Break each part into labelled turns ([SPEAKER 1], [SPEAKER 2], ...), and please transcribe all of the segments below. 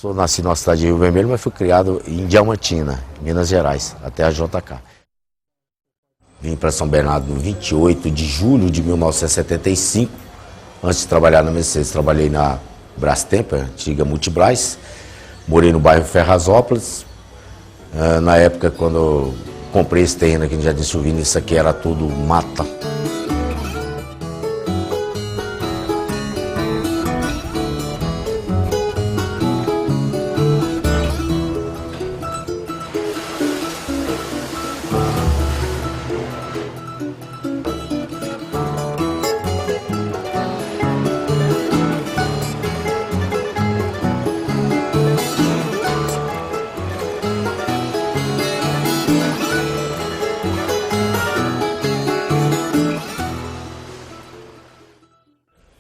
[SPEAKER 1] Sou nasci na cidade de Rio Vermelho, mas fui criado em Diamantina, Minas Gerais, até a JK. Vim para São Bernardo no 28 de julho de 1975. Antes de trabalhar na Mercedes, trabalhei na Brastemp, antiga Multibras. Morei no bairro Ferrazópolis. Na época, quando eu comprei esse terreno aqui no Jardim Silvino, isso aqui era tudo mata.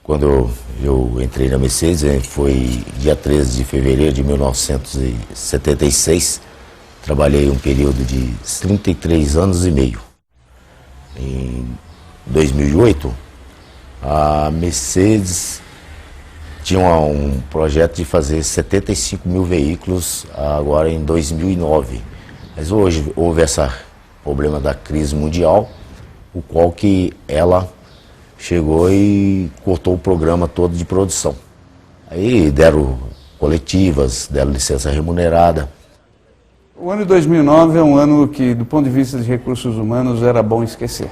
[SPEAKER 1] Quando eu entrei na Mercedes, foi dia 13 de fevereiro de 1976. Trabalhei um período de 33 anos e meio. Em 2008, a Mercedes tinha um projeto de fazer 75 mil veículos agora em 2009. Mas hoje houve esse problema da crise mundial, o qual que ela chegou e cortou o programa todo de produção. Aí deram coletivas, deram licença remunerada.
[SPEAKER 2] O ano de 2009 é um ano que, do ponto de vista de recursos humanos, era bom esquecer.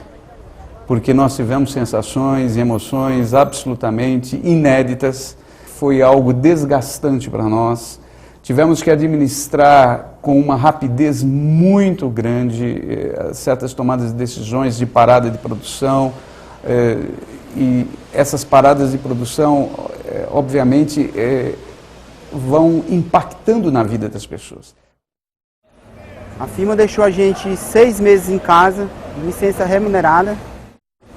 [SPEAKER 2] Porque nós tivemos sensações e emoções absolutamente inéditas. Foi algo desgastante para nós. Tivemos que administrar com uma rapidez muito grande certas tomadas de decisões de parada de produção. E essas paradas de produção, obviamente, vão impactando na vida das pessoas.
[SPEAKER 3] A firma deixou a gente 6 meses em casa, licença remunerada.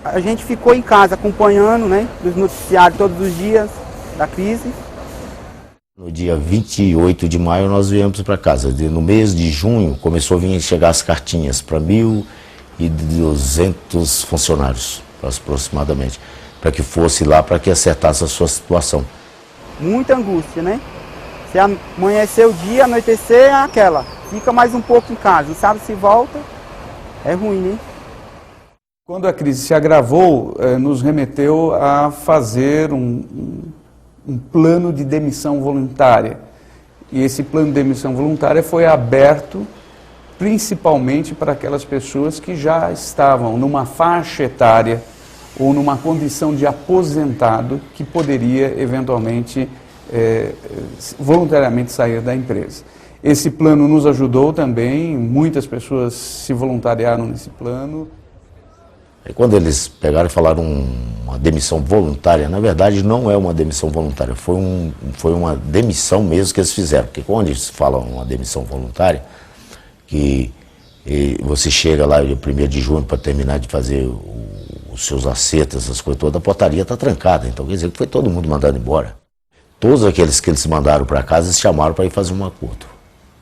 [SPEAKER 3] A gente ficou em casa acompanhando, né, os noticiários todos os dias da crise.
[SPEAKER 1] No dia 28 de maio nós viemos para casa. No mês de junho começou a chegar as cartinhas para 1.200 funcionários. Aproximadamente, para que fosse lá, para que acertasse a sua situação.
[SPEAKER 3] Muita angústia, né? Se amanhecer o dia, anoitecer, é aquela. Fica mais um pouco em casa, não sabe se volta, é ruim, né?
[SPEAKER 2] Quando a crise se agravou, nos remeteu a fazer um plano de demissão voluntária. E esse plano de demissão voluntária foi aberto principalmente para aquelas pessoas que já estavam numa faixa etária ou numa condição de aposentado que poderia eventualmente voluntariamente sair da empresa. Esse plano nos ajudou também, muitas pessoas se voluntariaram nesse plano.
[SPEAKER 1] E quando eles pegaram e falaram uma demissão voluntária, na verdade não é uma demissão voluntária, foi uma demissão mesmo que eles fizeram, porque quando eles falam uma demissão voluntária, que você chega lá no 1º de junho para terminar de fazer os seus acertos, essas coisas todas, a portaria está trancada, então quer dizer que foi todo mundo mandado embora. Todos aqueles que eles mandaram para casa, eles chamaram para ir fazer um acordo.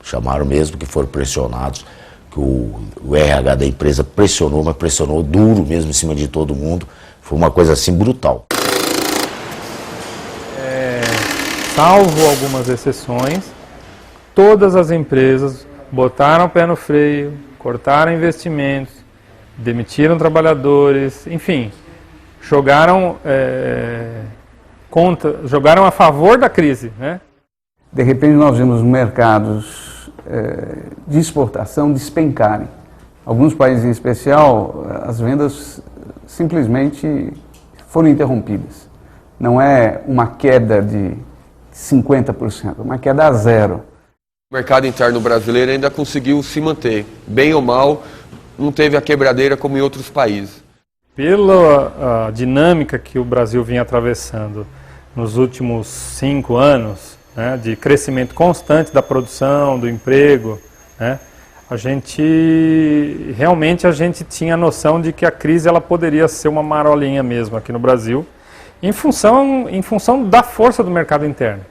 [SPEAKER 1] Chamaram mesmo, que foram pressionados, que o RH da empresa pressionou, mas pressionou duro mesmo em cima de todo mundo. Foi uma coisa assim brutal.
[SPEAKER 4] Salvo algumas exceções, todas as empresas botaram o pé no freio, cortaram investimentos, demitiram trabalhadores, enfim, jogaram jogaram a favor da crise, né?
[SPEAKER 2] De repente nós vimos mercados de exportação despencarem. Alguns países em especial, as vendas simplesmente foram interrompidas. Não é uma queda de 50%, é uma queda a zero.
[SPEAKER 5] O mercado interno brasileiro ainda conseguiu se manter, bem ou mal, não teve a quebradeira como em outros países.
[SPEAKER 4] Pela dinâmica que o Brasil vinha atravessando nos últimos 5 anos, né, de crescimento constante da produção, do emprego, né, a gente tinha a noção de que a crise ela poderia ser uma marolinha mesmo aqui no Brasil, em função da força do mercado interno.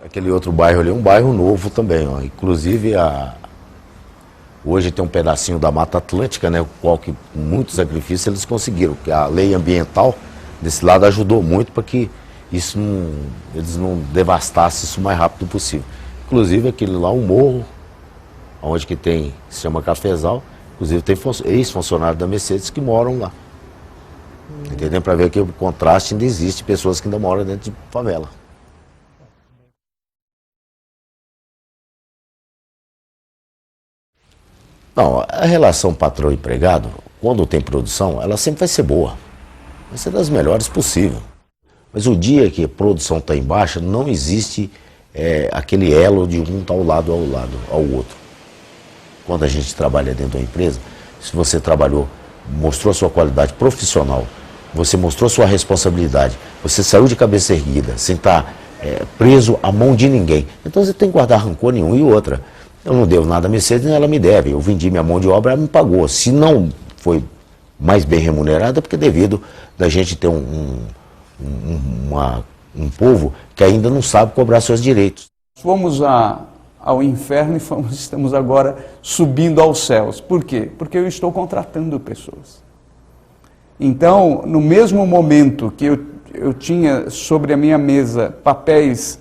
[SPEAKER 1] Aquele outro bairro ali é um bairro novo também, ó. Inclusive hoje tem um pedacinho da Mata Atlântica, né, o qual que com muitos sacrifícios eles conseguiram, que a lei ambiental desse lado ajudou muito para que isso eles não devastassem isso o mais rápido possível. Inclusive aquele lá, um morro, onde que tem, se chama Cafezal, inclusive tem ex-funcionários da Mercedes que moram lá. Entendeu? Para ver que o contraste ainda existe, pessoas que ainda moram dentro de favela. Não, a relação patrão-empregado, quando tem produção, ela sempre vai ser boa. Vai ser das melhores possível. Mas o dia que a produção está em baixa, não existe aquele elo de um estar ao lado ao outro. Quando a gente trabalha dentro de uma empresa, se você trabalhou, mostrou a sua qualidade profissional, você mostrou a sua responsabilidade, você saiu de cabeça erguida, sem estar preso à mão de ninguém. Então você tem que guardar rancor nenhum. E outra, eu não devo nada a Mercedes, nem ela me deve. Eu vendi minha mão de obra, ela me pagou. Se não foi mais bem remunerada, porque devido da gente ter um povo que ainda não sabe cobrar seus direitos.
[SPEAKER 2] Fomos ao inferno e estamos agora subindo aos céus. Por quê? Porque eu estou contratando pessoas. Então, no mesmo momento que eu tinha sobre a minha mesa papéis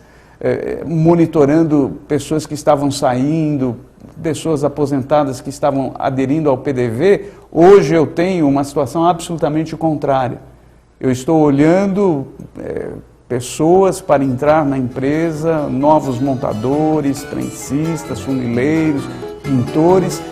[SPEAKER 2] monitorando pessoas que estavam saindo, pessoas aposentadas que estavam aderindo ao PDV, hoje eu tenho uma situação absolutamente contrária. Eu estou olhando pessoas para entrar na empresa, novos montadores, trencistas, funileiros, pintores.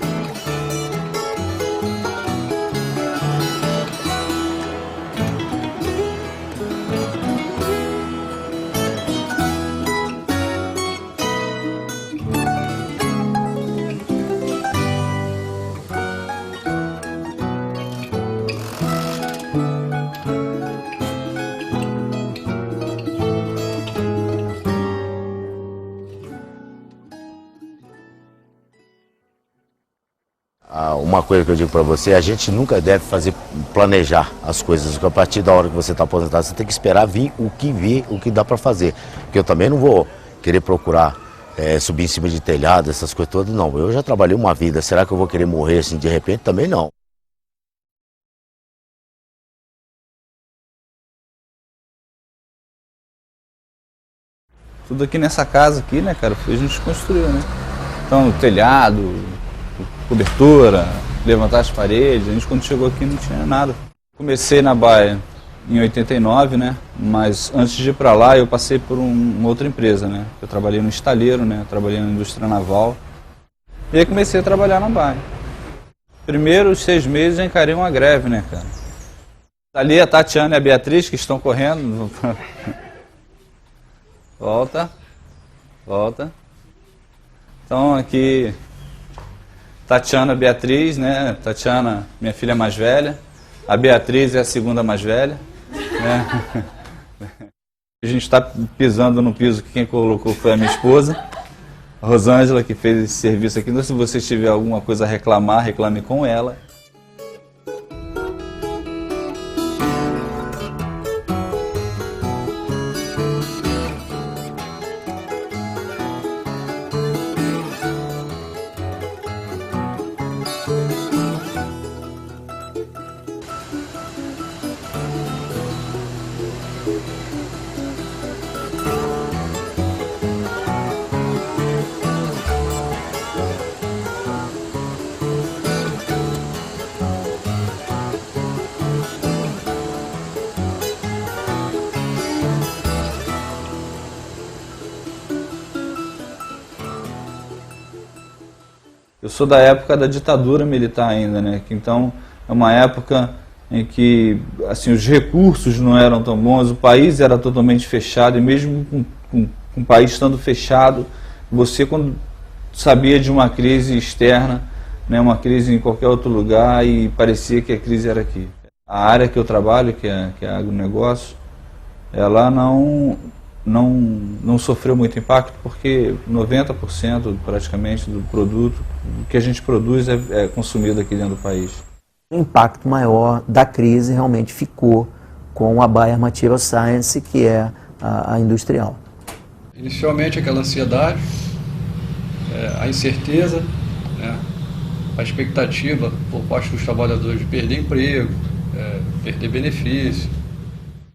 [SPEAKER 1] Uma coisa que eu digo para você, a gente nunca deve planejar as coisas, porque a partir da hora que você está aposentado, você tem que esperar vir o que dá para fazer. Porque eu também não vou querer procurar subir em cima de telhado, essas coisas todas, não. Eu já trabalhei uma vida, será que eu vou querer morrer assim de repente? Também não.
[SPEAKER 6] Tudo aqui nessa casa aqui, né, cara, a gente construiu, né? Então, o telhado, cobertura, levantar as paredes, a gente quando chegou aqui não tinha nada. Comecei na Baia em 89, né, mas antes de ir para lá eu passei por uma outra empresa, né, eu trabalhei no estaleiro, né, trabalhei na indústria naval, e aí comecei a trabalhar na Baia. Primeiros 6 meses eu encarei uma greve, né, cara. Ali a Tatiana e a Beatriz que estão correndo. Volta, volta. Então aqui Tatiana, Beatriz, né? Tatiana, minha filha mais velha. A Beatriz é a segunda mais velha, né? A gente está pisando no piso que quem colocou foi a minha esposa, a Rosângela, que fez esse serviço aqui. Então, se você tiver alguma coisa a reclamar, reclame com ela. Eu sou da época da ditadura militar ainda, né? Então é uma época em que assim, os recursos não eram tão bons, o país era totalmente fechado, e mesmo com o país estando fechado, você quando sabia de uma crise externa, né, uma crise em qualquer outro lugar, e parecia que a crise era aqui. A área que eu trabalho, que é agronegócio, ela não sofreu muito impacto, porque 90% praticamente do produto que a gente produz é consumido aqui dentro do país.
[SPEAKER 7] O impacto maior da crise realmente ficou com a Bayer Material Science, que é a industrial.
[SPEAKER 8] Inicialmente aquela ansiedade, a incerteza, né, a expectativa por parte dos trabalhadores de perder emprego, perder benefício.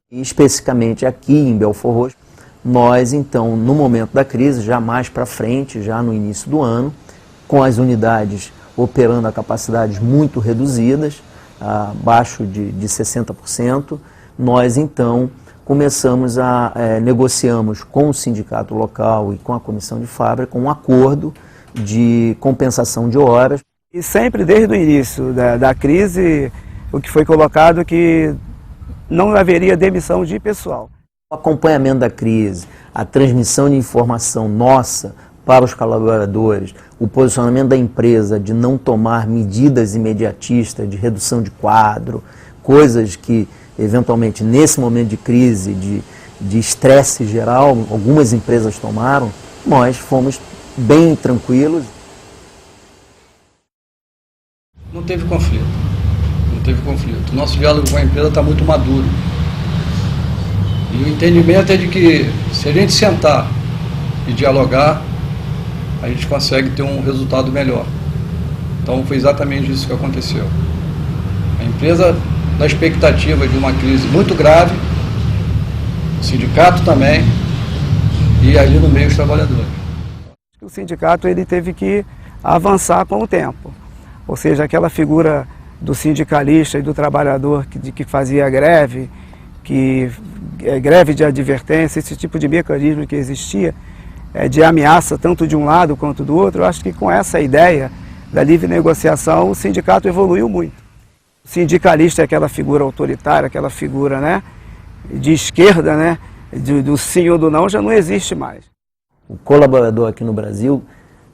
[SPEAKER 7] Especificamente aqui em Belford Roxo, nós então, no momento da crise, já mais para frente, já no início do ano, com as unidades operando a capacidades muito reduzidas, abaixo de 60%, nós então começamos negociamos com o sindicato local e com a comissão de fábrica um acordo de compensação de horas.
[SPEAKER 3] E sempre desde o início da crise, o que foi colocado é que não haveria demissão de pessoal.
[SPEAKER 7] O acompanhamento da crise, a transmissão de informação nossa para os colaboradores, o posicionamento da empresa de não tomar medidas imediatistas de redução de quadro, coisas que, eventualmente, nesse momento de crise, de estresse geral, algumas empresas tomaram, nós fomos bem tranquilos.
[SPEAKER 8] Não teve conflito. Não teve conflito. O nosso diálogo com a empresa está muito maduro. E o entendimento é de que, se a gente sentar e dialogar, a gente consegue ter um resultado melhor. Então foi exatamente isso que aconteceu. A empresa, na expectativa de uma crise muito grave, o sindicato também, e ali no meio os trabalhadores.
[SPEAKER 3] O sindicato ele teve que avançar com o tempo. Ou seja, aquela figura do sindicalista e do trabalhador que fazia greve, greve de advertência, esse tipo de mecanismo que existia, de ameaça tanto de um lado quanto do outro, eu acho que com essa ideia da livre negociação o sindicato evoluiu muito. O sindicalista é aquela figura autoritária, aquela figura, né, de esquerda, né, do sim ou do não, já não existe mais.
[SPEAKER 7] O colaborador aqui no Brasil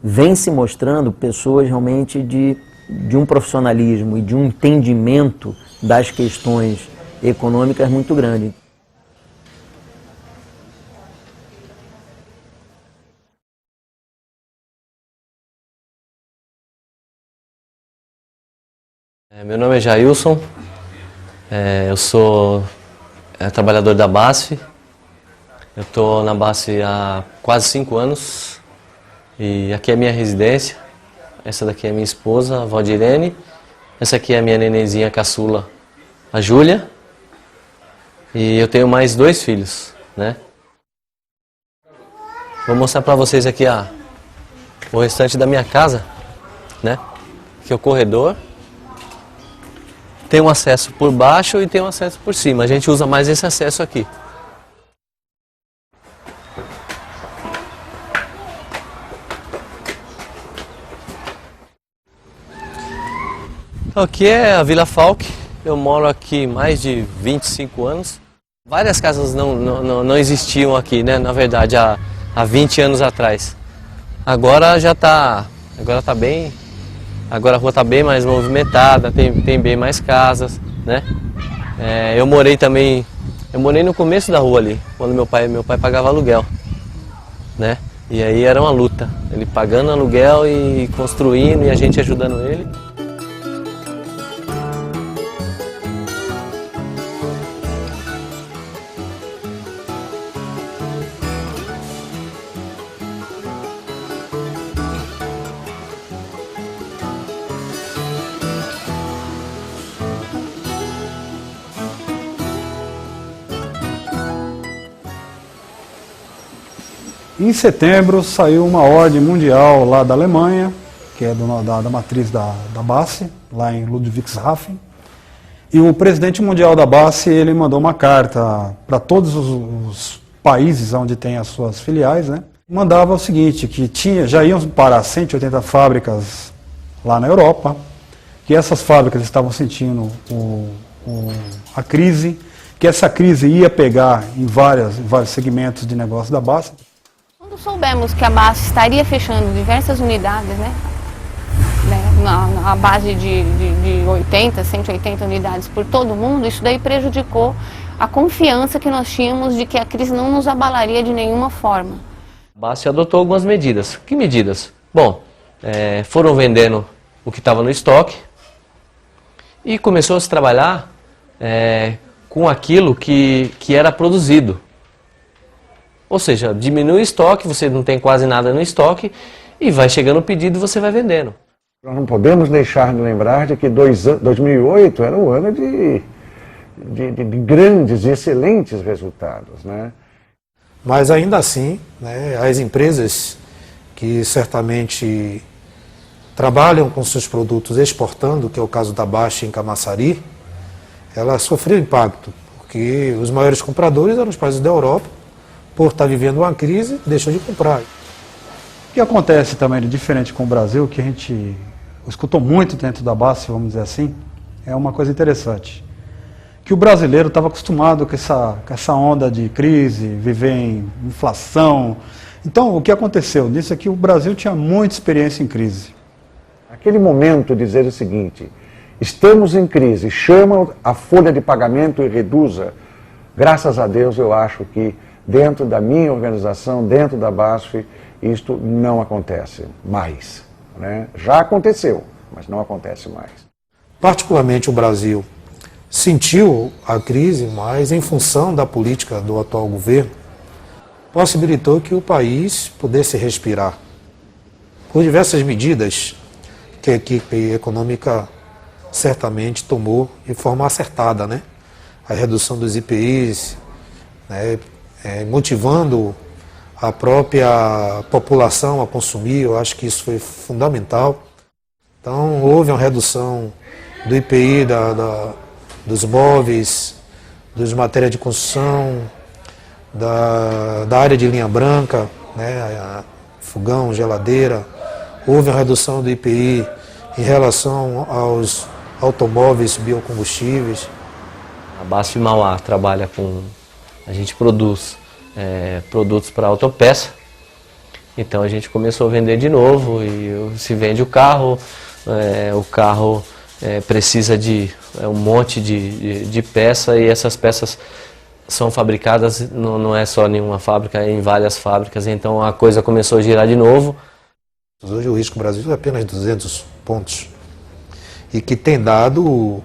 [SPEAKER 7] vem se mostrando pessoas realmente de um profissionalismo e de um entendimento das questões econômicas muito grande.
[SPEAKER 9] Meu nome é Jailson, eu sou trabalhador da BASF. Eu estou na BASF há quase 5 anos e aqui é a minha residência. Essa daqui é minha esposa, a Valdirene. Essa aqui é a minha nenenzinha caçula, a Júlia. E eu tenho mais 2 filhos, né? Vou mostrar para vocês aqui o restante da minha casa, né? Aqui é o corredor. Tem um acesso por baixo e tem um acesso por cima. A gente usa mais esse acesso aqui. Aqui é a Vila Falck. Eu moro aqui mais de 25 anos. Várias casas não existiam aqui, né? Na verdade, há 20 anos atrás. Agora já está. Agora está bem. Agora a rua está bem mais movimentada, tem bem mais casas, né? Eu morei no começo da rua ali, quando meu pai pagava aluguel, né? E aí era uma luta, ele pagando aluguel e construindo e a gente ajudando ele.
[SPEAKER 10] Em setembro saiu uma ordem mundial lá da Alemanha, que é da matriz da BASF, lá em Ludwigshafen. E o presidente mundial da BASF, ele mandou uma carta para todos os países onde tem as suas filiais, né? Mandava o seguinte, que já iam parar 180 fábricas lá na Europa, que essas fábricas estavam sentindo a crise, que essa crise ia pegar em vários segmentos de negócio da BASF.
[SPEAKER 11] Quando soubemos que a BASF estaria fechando diversas unidades, né, na base de 80, 180 unidades por todo mundo, isso daí prejudicou a confiança que nós tínhamos de que a crise não nos abalaria de nenhuma forma.
[SPEAKER 9] A BASF adotou algumas medidas. Que medidas? Bom, foram vendendo o que estava no estoque e começou a se trabalhar com aquilo que era produzido. Ou seja, diminui o estoque, você não tem quase nada no estoque e vai chegando o pedido e você vai vendendo.
[SPEAKER 12] Nós não podemos deixar de lembrar de que 2008 era um ano de grandes e excelentes resultados, né?
[SPEAKER 10] Mas ainda assim, né, as empresas que certamente trabalham com seus produtos exportando, que é o caso da Baixa em Camaçari, ela sofreu impacto, porque os maiores compradores eram os países da Europa, por estar vivendo uma crise, deixam de comprar. O que acontece também de diferente com o Brasil, que a gente escutou muito dentro da BASF, vamos dizer assim, é uma coisa interessante. Que o brasileiro estava acostumado com essa onda de crise, viver em inflação. Então, o que aconteceu nisso é que o Brasil tinha muita experiência em crise.
[SPEAKER 12] Aquele momento dizer o seguinte, estamos em crise, chama a folha de pagamento e reduza. Graças a Deus eu acho que dentro da minha organização, dentro da BASF, isto não acontece mais, né? Já aconteceu, mas não acontece mais.
[SPEAKER 10] Particularmente o Brasil sentiu a crise, mas em função da política do atual governo, possibilitou que o país pudesse respirar. Por diversas medidas que a equipe econômica certamente tomou de forma acertada, né? A redução dos IPIs, né? Motivando a própria população a consumir, eu acho que isso foi fundamental. Então houve uma redução do IPI dos móveis, das matérias de construção, da área de linha branca, né, fogão, geladeira. Houve uma redução do IPI em relação aos automóveis biocombustíveis.
[SPEAKER 9] A BASF Mauá trabalha com... A gente produz produtos para autopeça. Então a gente começou a vender de novo e se vende o carro precisa de um monte de peça e essas peças são fabricadas, não é só em uma fábrica, é em várias fábricas, então a coisa começou a girar de novo.
[SPEAKER 10] Hoje o risco Brasil é apenas 200 pontos e que tem dado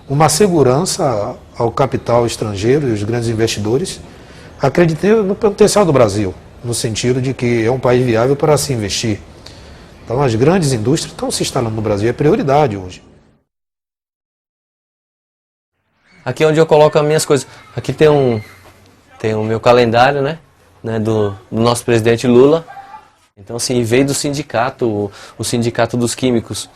[SPEAKER 10] uma segurança ao capital estrangeiro e os grandes investidores acreditando no potencial do Brasil, no sentido de que é um país viável para se investir. Então as grandes indústrias estão se instalando no Brasil, é prioridade hoje.
[SPEAKER 9] Aqui é onde eu coloco as minhas coisas. Aqui tem o meu calendário, né, do nosso presidente Lula. Então, assim, veio do sindicato, o Sindicato dos Químicos.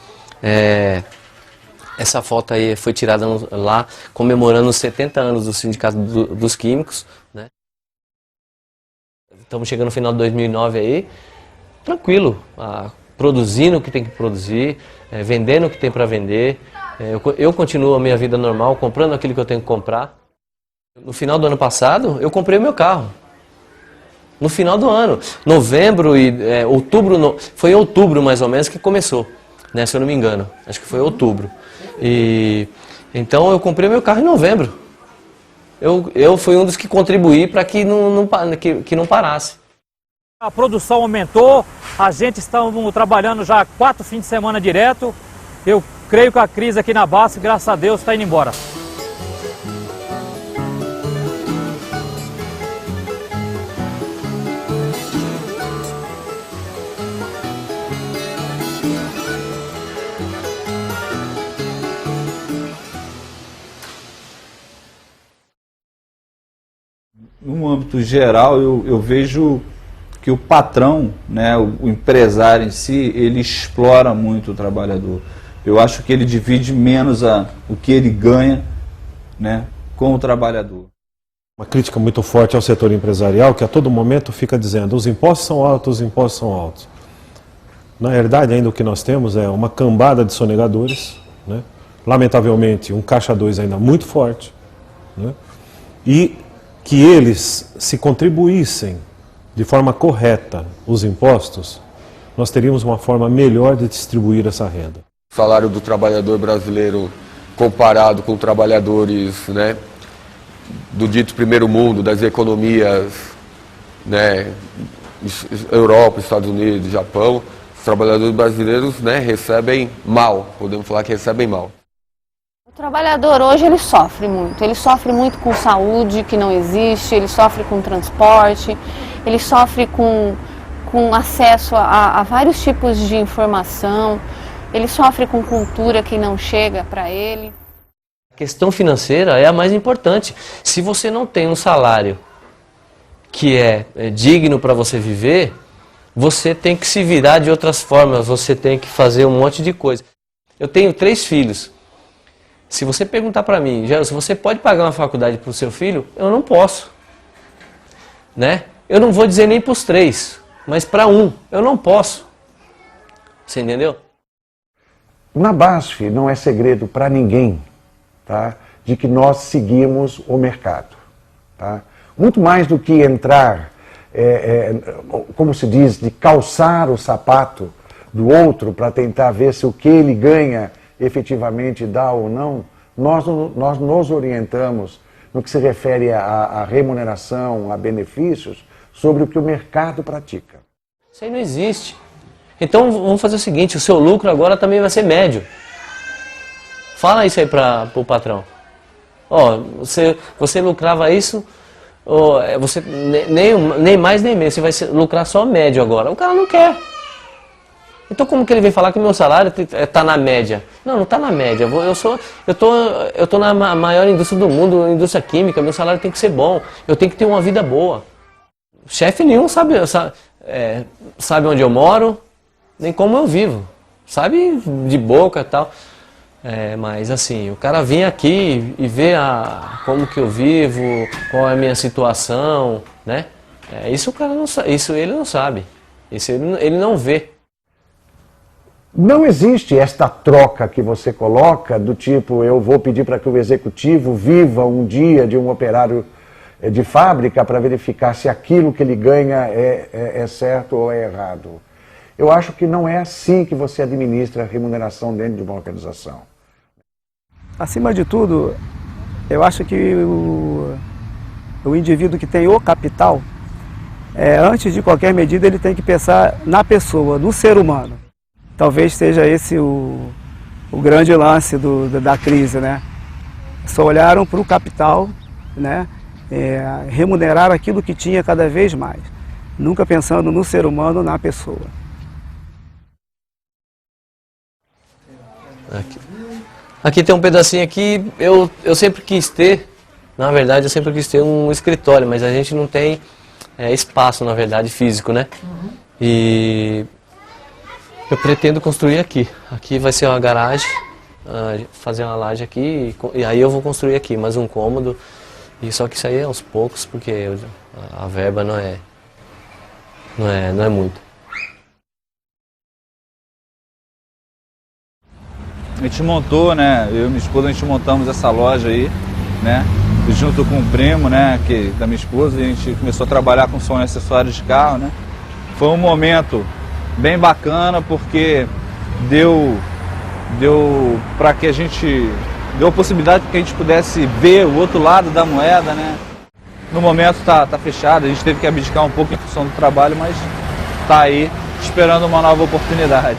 [SPEAKER 9] Essa foto aí foi tirada lá, comemorando os 70 anos do Sindicato dos Químicos, né. Estamos chegando no final de 2009 aí, tranquilo, produzindo o que tem que produzir, vendendo o que tem para vender. Eu continuo a minha vida normal, comprando aquilo que eu tenho que comprar. No final do ano passado, eu comprei o meu carro. No final do ano. Novembro e outubro, foi em outubro mais ou menos que começou, né, se eu não me engano. Acho que foi outubro. Então eu comprei o meu carro em novembro. Eu fui um dos que contribuí para que não parasse.
[SPEAKER 13] A produção aumentou, a gente está trabalhando já 4 fins de semana direto. Eu creio que a crise aqui na BASF, graças a Deus, está indo embora.
[SPEAKER 6] No âmbito geral, eu vejo que o patrão, né, o empresário em si, ele explora muito o trabalhador. Eu acho que ele divide menos o que ele ganha, né, com o trabalhador.
[SPEAKER 14] Uma crítica muito forte ao setor empresarial, que a todo momento fica dizendo os impostos são altos, os impostos são altos. Na realidade, ainda o que nós temos é uma cambada de sonegadores, né, lamentavelmente um caixa 2 ainda muito forte, né, e que eles, se contribuíssem de forma correta os impostos, nós teríamos uma forma melhor de distribuir essa renda.
[SPEAKER 5] O salário do trabalhador brasileiro comparado com trabalhadores, né, do dito primeiro mundo, das economias, né, Europa, Estados Unidos, Japão, os trabalhadores brasileiros, né, recebem mal, podemos falar que recebem mal.
[SPEAKER 11] O trabalhador hoje ele sofre muito com saúde que não existe, ele sofre com transporte, ele sofre com acesso a vários tipos de informação, ele sofre com cultura que não chega para ele.
[SPEAKER 9] questão financeira é a mais importante. Se você não tem um salário que é digno para você viver, você tem que se virar de outras formas, você tem que fazer um monte de coisa. Eu tenho 3 filhos. Se você perguntar para mim, se você pode pagar uma faculdade para o seu filho, eu não posso. Né? Eu não vou dizer nem para os 3, mas para um, eu não posso. Você entendeu?
[SPEAKER 12] Na BASF não é segredo para ninguém, tá, de que nós seguimos o mercado. Tá? Muito mais do que entrar, como se diz, de calçar o sapato do outro para tentar ver se o que ele ganha efetivamente dá ou não, nós nos orientamos no que se refere à remuneração, a benefícios, sobre o que o mercado pratica.
[SPEAKER 9] Isso aí não existe. Então vamos fazer o seguinte, o seu lucro agora também vai ser médio. Fala isso aí para o patrão. Ó, você lucrava isso, você nem mais nem menos, você vai lucrar só médio agora. O cara não quer. Então como que ele vem falar que o meu salário está na média? Não, não está na média. Eu tô na maior indústria do mundo, indústria química, meu salário tem que ser bom. Eu tenho que ter uma vida boa. Chefe nenhum sabe onde eu moro, nem como eu vivo. Sabe de boca e tal. Mas assim, o cara vem aqui e vê como que eu vivo, qual é a minha situação, né? Isso o cara não sabe, isso ele não sabe. Isso ele não vê.
[SPEAKER 12] Não existe esta troca que você coloca do tipo, eu vou pedir para que o executivo viva um dia de um operário de fábrica para verificar se aquilo que ele ganha é certo ou é errado. Eu acho que não é assim que você administra a remuneração dentro de uma organização.
[SPEAKER 3] Acima de tudo, eu acho que o indivíduo que tem o capital, antes de qualquer medida, ele tem que pensar na pessoa, no ser humano. Talvez seja esse o grande lance da crise, né? Só olharam para o capital, né? Remunerar aquilo que tinha cada vez mais, nunca pensando no ser humano, na pessoa.
[SPEAKER 9] Aqui tem um pedacinho aqui, eu sempre quis ter, na verdade eu sempre quis ter um escritório, mas a gente não tem espaço, na verdade, físico, né? E eu pretendo construir aqui. Aqui vai ser uma garagem, fazer uma laje aqui, e aí eu vou construir aqui mais um cômodo. E só que isso aí é aos poucos, porque a verba não é muito.
[SPEAKER 6] A gente montou, né? Eu e minha esposa, a gente montamos essa loja aí, né? Junto com o primo, né? Da minha esposa, a gente começou a trabalhar com som e acessórios de carro, né? Foi um momento bem bacana, porque deu para que a gente deu a possibilidade para que a gente pudesse ver o outro lado da moeda, né? No momento tá fechado, a gente teve que abdicar um pouco em função do trabalho, mas tá aí esperando uma nova oportunidade.